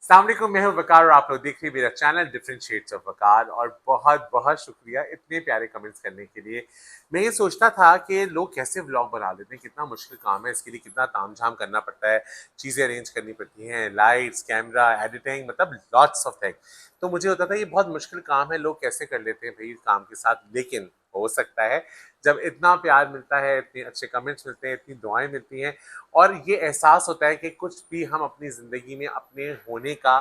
अस्सलाम वालेकुम, मैं हूं वकार और आप लोग देख रहे हैं मेरा चैनल डिफरेंट शेड्स ऑफ वकार। और बहुत बहुत शुक्रिया इतने प्यारे कमेंट्स करने के लिए। मैं ये सोचता था कि लोग कैसे व्लॉग बना लेते हैं, कितना मुश्किल काम है, इसके लिए कितना तामझाम करना पड़ता है, चीज़ें अरेंज करनी पड़ती हैं, लाइट्स, कैमरा, एडिटिंग, मतलब लॉट्स ऑफ थिंग। तो मुझे होता था ये बहुत मुश्किल काम है, लोग कैसे कर लेते हैं भाई इस काम के साथ। लेकिन हो सकता है जब इतना प्यार मिलता है, इतने अच्छे कमेंट्स मिलते हैं, इतनी दुआएं मिलती हैं और ये एहसास होता है कि कुछ भी हम अपनी ज़िंदगी में अपने होने का,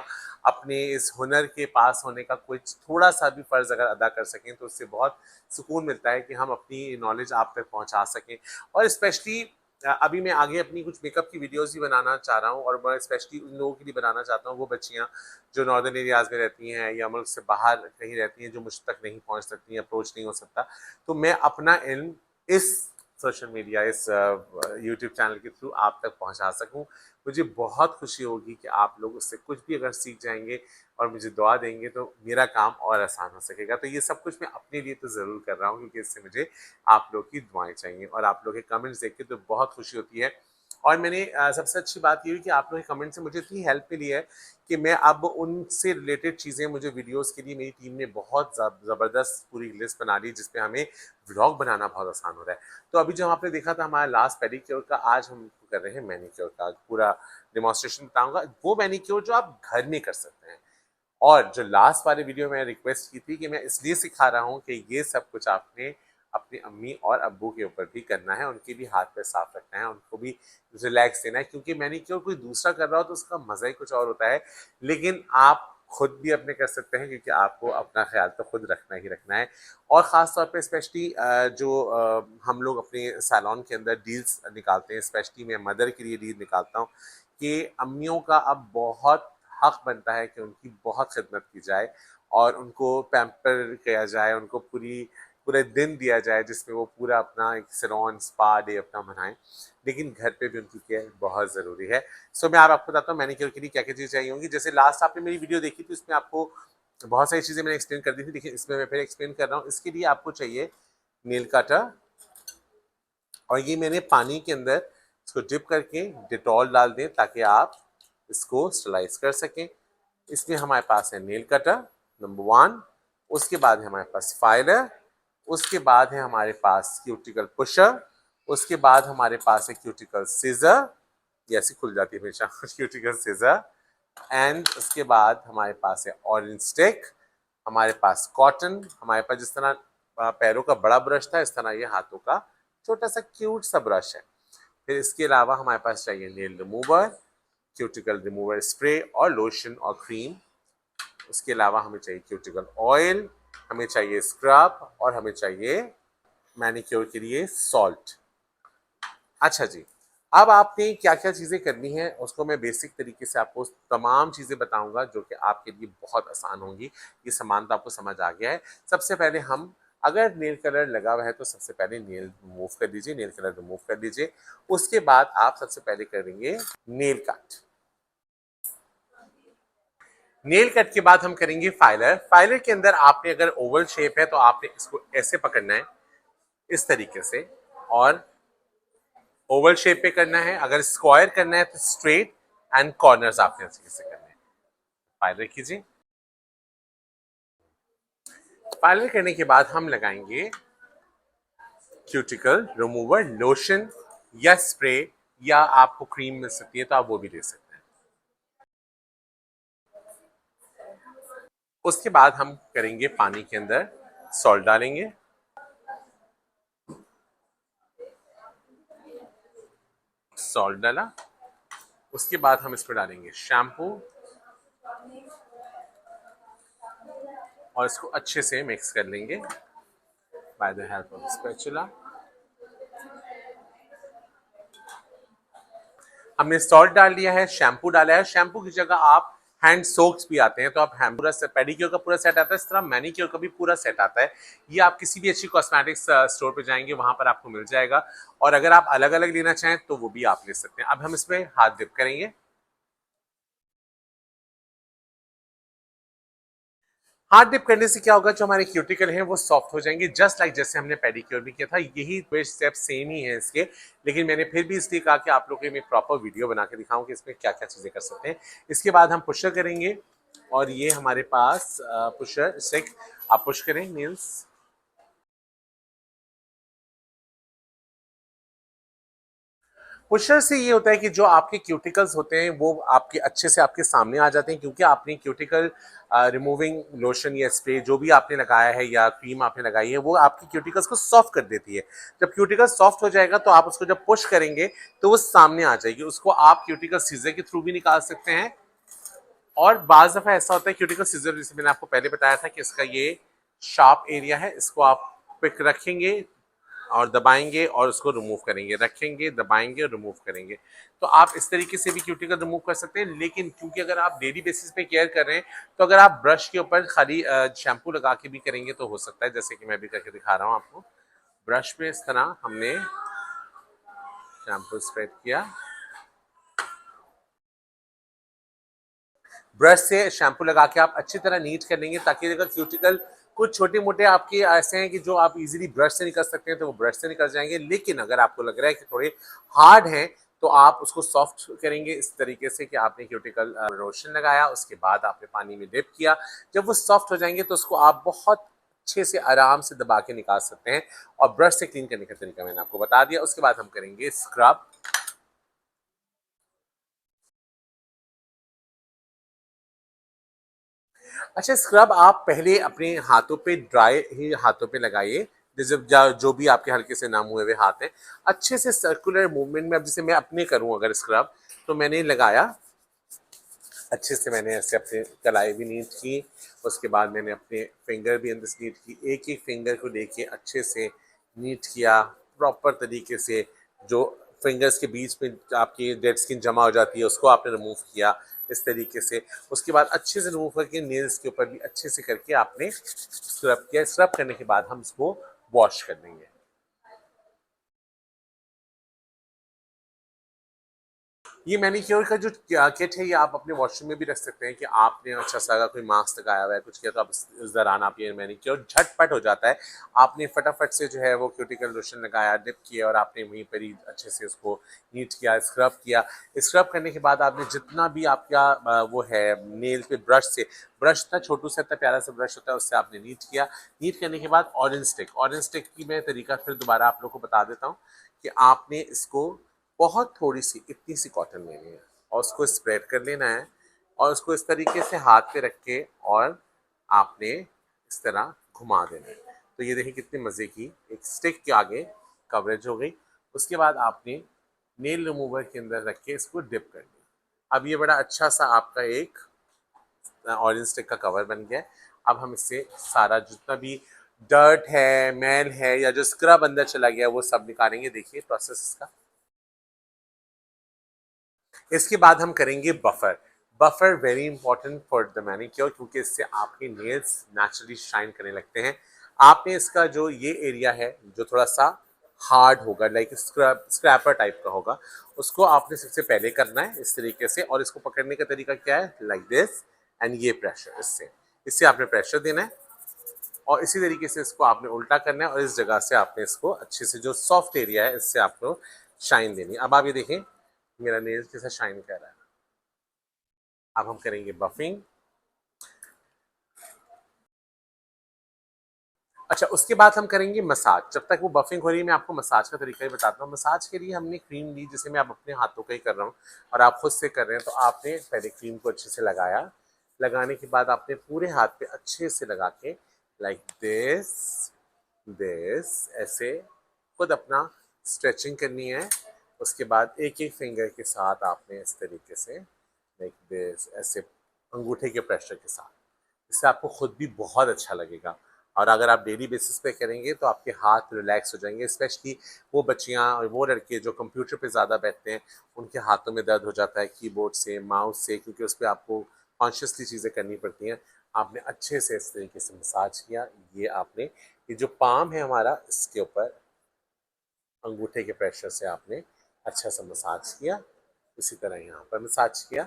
अपने इस हुनर के पास होने का कुछ थोड़ा सा भी फ़र्ज़ अगर अदा कर सकें तो उससे बहुत सुकून मिलता है कि हम अपनी नॉलेज आप तक पहुंचा सकें। और स्पेशली अभी मैं आगे अपनी कुछ मेकअप की वीडियोस भी बनाना चाह रहा हूँ और मैं स्पेशली उन लोगों के लिए बनाना चाहता हूँ, वो बच्चियाँ जो नॉर्दर्न एरियाज़ में रहती हैं या मुल्क से बाहर कहीं रहती हैं, जो मुझ तक नहीं पहुँच सकती, अप्रोच नहीं हो सकता। तो मैं अपना इल्म इस सोशल मीडिया, इस यूट्यूब चैनल के थ्रू आप तक पहुंचा सकूं। मुझे बहुत खुशी होगी कि आप लोग उससे कुछ भी अगर सीख जाएंगे और मुझे दुआ देंगे तो मेरा काम और आसान हो सकेगा। तो ये सब कुछ मैं अपने लिए तो ज़रूर कर रहा हूँ क्योंकि इससे मुझे आप लोग की दुआएं चाहिए और आप लोग के कमेंट्स देख के तो बहुत खुशी होती है। और मैंने सबसे अच्छी बात ये हुई कि आप लोगों के कमेंट से मुझे इतनी हेल्प मिली है कि मैं अब उनसे रिलेटेड चीज़ें, मुझे वीडियोस के लिए मेरी टीम ने बहुत ज़बरदस्त पूरी लिस्ट बना ली जिसपे हमें व्लॉग बनाना बहुत आसान हो रहा है। तो अभी जो आपने देखा था हमारा लास्ट पेडिक्योर का, आज हम कर रहे हैं मैनिक्योर का। पूरा डिमॉन्स्ट्रेशन बताऊंगा, वो मैनिक्योर जो आप घर में कर सकते हैं। और जो लास्ट वाले वीडियो में रिक्वेस्ट की थी कि मैं इसलिए सिखा रहा हूँ कि ये सब कुछ आपने अपनी अम्मी और अब्बू के ऊपर भी करना है, उनके भी हाथ पे साफ रखना है, उनको भी रिलैक्स देना है, क्योंकि मैनिक्योर कोई दूसरा कर रहा हो तो उसका मजा ही कुछ और होता है। लेकिन आप खुद भी अपने कर सकते हैं क्योंकि आपको अपना ख्याल तो खुद रखना ही रखना है। और ख़ास तौर पे स्पेशली जो हम लोग अपने सैलून के अंदर डील्स निकालते हैं, स्पेशली मैं मदर के लिए डील निकालता हूँ कि अम्मियों का अब बहुत हक बनता है कि उनकी बहुत खिदमत की जाए और उनको पैम्पर किया जाए, उनको पूरे दिन दिया जाए जिसमें वो पूरा अपना एक सैलून स्पा डे अपना मनाएं। लेकिन घर पे भी उनकी केयर बहुत ज़रूरी है। सो मैं आपको बताता हूँ मैनिक्योर के लिए क्या क्या चीज़ चाहिए होंगी। जैसे लास्ट आपने मेरी वीडियो देखी थी, उसमें आपको बहुत सारी चीज़ें मैंने एक्सप्लेन कर दी थी, लेकिन इसमें मैं फिर एक्सप्लेन कर रहा हूँ। इसके लिए आपको चाहिए नेल कटर, और ये मैंने पानी के अंदर इसको डिप करके डिटॉल डाल दें ताकि आप इसको स्टरलाइज कर सकें। इसमें हमारे पास है नेल कटर नंबर 1, उसके बाद है हमारे पास फाइलर, उसके बाद है हमारे पास क्यूटिकल पुशर, उसके बाद हमारे पास है क्यूटिकल सीजर, ये ऐसी खुल जाती है हमेशा क्यूटिकल सीजर। एंड उसके बाद हमारे पास है ऑरेंज स्टिक, हमारे पास कॉटन, हमारे पास जिस तरह पैरों का बड़ा ब्रश था इस तरह ये हाथों का छोटा सा क्यूट सा ब्रश है। फिर इसके अलावा हमारे पास चाहिए nail remover, cuticle remover spray और लोशन और क्रीम। उसके अलावा हमें चाहिए क्यूटिकल ऑयल, हमें चाहिए स्क्रब और हमें चाहिए मैनिक्योर के लिए सॉल्ट। अच्छा जी, अब आपने क्या क्या चीज़ें करनी है उसको मैं बेसिक तरीके से आपको तमाम चीज़ें बताऊंगा जो कि आपके लिए बहुत आसान होंगी। ये सामान तो आपको समझ आ गया है। सबसे पहले हम, अगर नेल कलर लगा हुआ है तो सबसे पहले नेल रिमूव कर दीजिए, नेल कलर रिमूव कर दीजिए। उसके बाद आप सबसे पहले करेंगे नेल कट। नेल कट के बाद हम करेंगे फाइलर। फाइलर के अंदर आपने अगर ओवल शेप है तो आपने इसको ऐसे पकड़ना है, इस तरीके से, और ओवल शेप पे करना है। अगर स्क्वायर करना है तो स्ट्रेट एंड कॉर्नर्स आपने इस तरीके से करने हैं। फाइलर कीजिए। फाइलर करने के बाद हम लगाएंगे क्यूटिकल रिमूवर लोशन या स्प्रे, या आपको क्रीम मिल सकती है तो आप वो भी ले सकते हैं। उसके बाद हम करेंगे पानी के अंदर सॉल्ट डालेंगे, सॉल्ट डाला। उसके बाद हम इस पर डालेंगे शैम्पू और इसको अच्छे से मिक्स कर लेंगे by the help of spatula. हमने सॉल्ट डाल दिया है, शैम्पू डाला है। शैम्पू की जगह आप हैंड सोक्स भी आते हैं तो आप पूरा पेडिक्योर का पूरा सेट आता है, इस तरह मैनिक्योर का भी पूरा सेट आता है। ये आप किसी भी अच्छी कॉस्मेटिक्स स्टोर पे जाएंगे वहां पर आपको मिल जाएगा, और अगर आप अलग अलग लेना चाहें तो वो भी आप ले सकते हैं। अब हम इसमें हाथ डिप करेंगे। हाथ डिप करने से क्या होगा, जो हमारे क्यूटिकल हैं वो सॉफ्ट हो जाएंगे, जस्ट लाइक जैसे हमने पेडिक्योर भी किया था। यही स्टेप सेम ही है इसके, लेकिन मैंने फिर भी इसलिए कहा कि आप लोगों को मैं प्रॉपर वीडियो बना के दिखाऊं कि इसमें क्या क्या चीजें कर सकते हैं। इसके बाद हम पुशर करेंगे, और ये हमारे पास पुशर स्टिक, आप पुश करें नील्स। पुशर से ये होता है कि जो आपके क्यूटिकल्स होते हैं वो आपके अच्छे से आपके सामने आ जाते हैं, क्योंकि आपने क्यूटिकल रिमूविंग लोशन या स्प्रे जो भी आपने लगाया है या क्रीम आपने लगाई है वो आपकी क्यूटिकल्स को सॉफ्ट कर देती है। जब क्यूटिकल सॉफ्ट हो जाएगा तो आप उसको जब पुश करेंगे तो वो सामने आ जाएगी। उसको आप क्यूटिकल सीजर के थ्रू भी निकाल सकते हैं, और बाज दफा ऐसा होता है क्यूटिकल सीजर, जैसे मैंने आपको पहले बताया था कि इसका ये शार्प एरिया है, इसको आप पिक रखेंगे और दबाएंगे और उसको रिमूव करेंगे, रखेंगे दबाएंगे और रिमूव करेंगे। तो आप इस तरीके से भी क्यूटिकल रिमूव कर सकते हैं। लेकिन क्योंकि अगर आप डेली बेसिस पे केयर कर रहे हैं, तो अगर आप ब्रश के ऊपर खाली शैम्पू लगा के भी करेंगे तो हो सकता है, जैसे कि मैं भी करके दिखा रहा हूँ आपको। ब्रश पे इस तरह हमने शैम्पू स्प्रेड किया, ब्रश से शैम्पू लगा के आप अच्छी तरह नीट कर लेंगे, ताकि अगर क्यूटिकल कुछ छोटे मोटे आपके ऐसे हैं कि जो आप इजीली ब्रश से निकल सकते हैं तो वो ब्रश से निकल जाएंगे। लेकिन अगर आपको लग रहा है कि थोड़े हार्ड हैं, तो आप उसको सॉफ्ट करेंगे इस तरीके से कि आपने क्यूटिकल लोशन लगाया, उसके बाद आपने पानी में डिप किया। जब वो सॉफ्ट हो जाएंगे तो उसको आप बहुत अच्छे से आराम से दबा के निकाल सकते हैं। और ब्रश से क्लीन करने का तरीका मैंने आपको बता दिया। उसके बाद हम करेंगे स्क्रब। अच्छा, स्क्रब आप पहले अपने हाथों पे ड्राई ही हाथों पे लगाइए, जैसे जो भी आपके हल्के से नाम हुए हुए हाथ हैं, अच्छे से सर्कुलर मूवमेंट में। अब जैसे मैं अपने करूं अगर स्क्रब, तो मैंने लगाया अच्छे से, मैंने ऐसे अपने कलाई भी नीट की, उसके बाद मैंने अपने फिंगर भी अंदर से नीट की, एक एक फिंगर को लेके अच्छे से नीट किया प्रॉपर तरीके से। जो फिंगर्स के बीच में आपकी डेड स्किन जमा हो जाती है उसको आपने रिमूव किया इस तरीके से। उसके बाद अच्छे से रिमूव करके नेल्स के ऊपर भी अच्छे से करके आपने स्क्रब किया। स्क्रब करने के बाद हम इसको वॉश कर देंगे। ये मैनीक्योर का जो किट है, ये आप अपने वॉशरूम में भी रख सकते हैं कि आपने अच्छा सा अगर कोई मास्क लगाया हुआ है कुछ किया, तो आप इस दौरान आप ये मैनीक्योर झटपट हो जाता है। आपने फटाफट से जो है वो क्यूटिकल लोशन लगाया, डिप किया, और आपने वहीं पर ही अच्छे से उसको नीट किया, स्क्रब किया। स्क्रब करने के बाद आपने जितना भी आपका वो है नेल पे ब्रश से, ब्रश इतना छोटू सा इतना प्यारा सा ब्रश होता है, उससे आपने नीट किया। नीट करने के बाद ऑरेंज स्टिक की मैं तरीका फिर दोबारा आप लोग को बता देता हूँ कि आपने इसको बहुत थोड़ी सी इतनी सी कॉटन लेनी है और उसको स्प्रेड कर लेना है, और उसको इस तरीके से हाथ पे रख के और आपने इस तरह घुमा देना है। तो ये देखिए कितने मज़े की एक स्टिक के आगे कवरेज हो गई। उसके बाद आपने नेल रिमूवर के अंदर रख के इसको डिप कर दिया। अब ये बड़ा अच्छा सा आपका एक ऑरेंज स्टिक का कवर बन गया है। अब हम इससे सारा जितना भी डर्ट है, मैल है, या जो स्क्रब अंदर चला गया वो सब निकालेंगे। देखिए प्रोसेस इसका। इसके बाद हम करेंगे buffer. Buffer very important for the manicure, क्योंकि इससे आपके नेल्स नेचुरली शाइन करने लगते हैं। आपने इसका जो ये एरिया है जो थोड़ा सा हार्ड होगा, लाइक स्क्रैपर टाइप का होगा, उसको आपने सबसे पहले करना है इस तरीके से। और इसको पकड़ने का तरीका क्या है, लाइक दिस, एंड ये प्रेशर, इससे इससे आपने प्रेशर देना है, और इसी तरीके से इसको आपने उल्टा करना है, और इस जगह से आपने इसको अच्छे से जो सॉफ्ट एरिया है इससे आपको शाइन देनी है। अब आप ये देखें मेरा नेल्स कैसा शाइन कर रहा है। अब हम करेंगे बफिंग। अच्छा, उसके बाद हम करेंगे मसाज। जब तक वो बफिंग हो रही है मैं आपको मसाज का तरीका ही बताता हूँ। मसाज के लिए हमने क्रीम ली, जैसे मैं अब अपने हाथों का ही कर रहा हूँ और आप खुद से कर रहे हैं, तो आपने पहले क्रीम को अच्छे से लगाया। लगाने के बाद आपने पूरे हाथ पे अच्छे से लगा के लाइक दिस दिस ऐसे खुद अपना स्ट्रेचिंग करनी है। उसके बाद एक एक फिंगर के साथ आपने इस तरीके से लाइक दिस ऐसे अंगूठे के प्रेशर के साथ, इससे आपको खुद भी बहुत अच्छा लगेगा। और अगर आप डेली बेसिस पे करेंगे तो आपके हाथ रिलैक्स हो जाएंगे। स्पेशली वो बच्चियां और वो लड़के जो कंप्यूटर पे ज़्यादा बैठते हैं, उनके हाथों में दर्द हो जाता है कीबोर्ड से, माउस से, क्योंकि उस पर आपको कॉन्शियसली चीज़ें करनी पड़ती हैं। आपने अच्छे से इस तरीके से मसाज किया। ये आपने ये जो पाम है हमारा, इसके ऊपर अंगूठे के प्रेशर से आपने अच्छा सा मसाज किया। इसी तरह यहाँ पर मसाज किया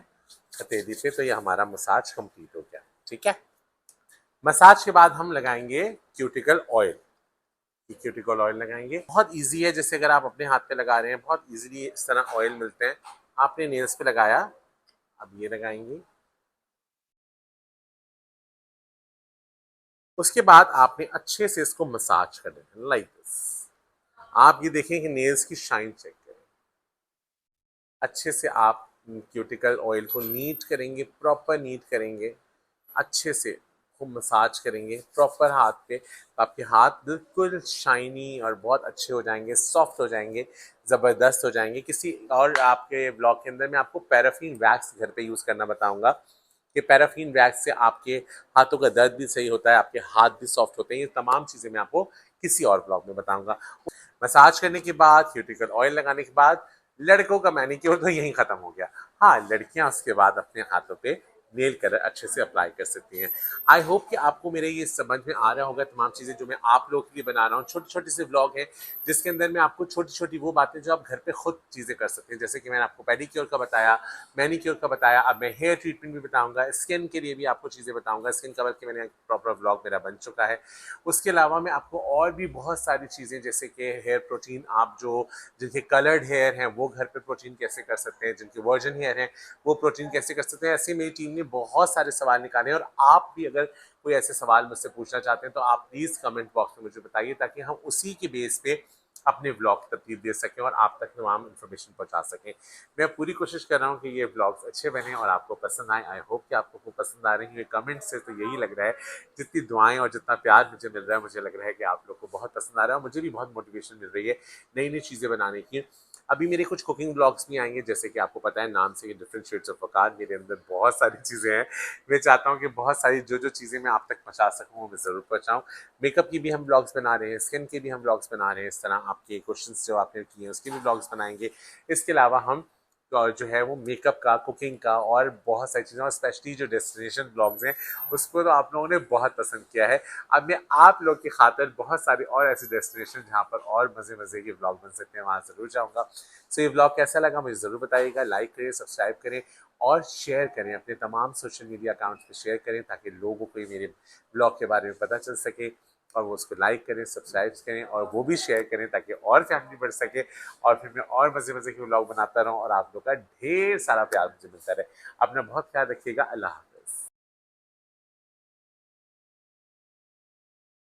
हथेली पे। तो ये हमारा मसाज कंप्लीट हो गया। ठीक है। मसाज के बाद हम लगाएंगे क्यूटिकल ऑयल। क्यूटिकल ऑयल लगाएंगे, बहुत इजी है। जैसे अगर आप अपने हाथ पे लगा रहे हैं, बहुत इजीली इस तरह ऑयल मिलते हैं। आपने नेल्स पे लगाया, अब ये लगाएंगे। उसके बाद आपने अच्छे से इसको मसाज कर देना लाइक दिस। आप ये देखें कि नेल्स की शाइन चेक करें। अच्छे से आप क्यूटिकल ऑयल को नीट करेंगे, प्रॉपर नीट करेंगे, अच्छे से खूब मसाज करेंगे प्रॉपर हाथ पे, तो आपके हाथ बिल्कुल शाइनी और बहुत अच्छे हो जाएंगे, सॉफ्ट हो जाएंगे, ज़बरदस्त हो जाएंगे। किसी और आपके ब्लॉग के अंदर मैं आपको पैराफिन वैक्स घर पे यूज़ करना बताऊंगा कि पैराफिन वैक्स से आपके हाथों का दर्द भी सही होता है, आपके हाथ भी सॉफ्ट होते हैं। ये तमाम चीज़ें मैं आपको किसी और ब्लॉग में बताऊंगा। मसाज करने के बाद, क्यूटिकल ऑयल लगाने के बाद, लड़कों का मैनिक्योर तो यहीं खत्म हो गया। हाँ, लड़कियां उसके बाद अपने हाथों पे नेल कलर अच्छे से अप्लाई कर सकती हैं। आई होप कि आपको मेरे ये समझ में आ रहा होगा तमाम चीज़ें जो मैं आप लोगों के लिए बना रहा हूँ। छोटे छोटे से ब्लॉग हैं जिसके अंदर मैं आपको छोटी छोटी वो बातें जो आप घर पे खुद चीज़ें कर सकते हैं, जैसे कि मैंने आपको पेडिक्योर का बताया, मैनिक्योर का बताया, अब मैं हेयर ट्रीटमेंट भी बताऊंगा, स्किन के लिए भी आपको चीज़ें बताऊंगा। स्किन कवर के मैंने प्रॉपर ब्लॉग मेरा बन चुका है। उसके अलावा मैं आपको और भी बहुत सारी चीज़ें, जैसे कि हेयर प्रोटीन, आप जो जिनके कलर्ड हेयर हैं वो घर पे प्रोटीन कैसे कर सकते हैं, जिनके वर्जन हेयर हैं वो प्रोटीन कैसे कर सकते हैं, ऐसे मेरी टीम ने बहुत सारे सवाल निकाले हैं। और आप भी अगर कोई ऐसे सवाल मुझसे पूछना चाहते हैं तो आप प्लीज़ कमेंट बॉक्स में मुझे बताइए, ताकि हम उसी के बेस पे अपने ब्लॉग तरतीब दे सकें और आप तक तमाम इन्फॉर्मेशन पहुंचा सकें। मैं पूरी कोशिश कर रहा हूं कि ये ब्लॉग्स अच्छे बने और आपको पसंद आए। आई होप कि आपको वो पसंद आ रही है। कमेंट से तो यही लग रहा है, जितनी दुआएं और जितना प्यार मुझे मिल रहा है, मुझे लग रहा है कि आप लोग को बहुत पसंद आ रहा है और मुझे भी बहुत मोटिवेशन मिल रही है नई नई चीज़ें बनाने की। अभी मेरे कुछ कुकिंग ब्लॉग्स भी आएंगे, जैसे कि आपको पता है नाम से, ये डिफरेंट शेड्स ऑफ वकार। मेरे अंदर बहुत सारी चीज़ें हैं। मैं चाहता हूँ कि बहुत सारी जो जो चीज़ें मैं आप तक पहुँचा सकूँ वो मैं ज़रूर पहुँचाऊँ। मेकअप की भी हम ब्लॉग्स बना रहे हैं, स्किन के भी हम ब्लॉग्स बना रहे हैं। इस तरह आपके क्वेश्चंस जो आपने किए हैं उसके भी ब्लॉग्स बनाएंगे। इसके अलावा हम और जो है वो मेकअप का, कुकिंग का और बहुत सारी चीज़ें, और स्पेशली जो डेस्टिनेशन ब्लॉग्स हैं उसको तो आप लोगों ने बहुत पसंद किया है। अब मैं आप लोग की खातिर बहुत सारे और ऐसे डेस्टिनेशन जहाँ पर और मज़े मज़े के ब्लॉग बन सकते हैं वहाँ ज़रूर जाऊँगा। सो ये ब्लॉग कैसा लगा मुझे ज़रूर बताइएगा। लाइक करें, सब्सक्राइब करें और शेयर करें, अपने तमाम सोशल मीडिया अकाउंट्स पे शेयर करें, ताकि लोगों को मेरे ब्लॉग के बारे में पता चल सके और वो उसको लाइक करें, सब्सक्राइब करें और वो भी शेयर करें, ताकि और फैमिली बढ़ सके और फिर मैं और मज़े मज़े के ब्लॉग बनाता रहूँ और आप लोग का ढेर सारा प्यार मुझे मिलता रहे। अपना बहुत ख्याल रखिएगा। अल्लाह।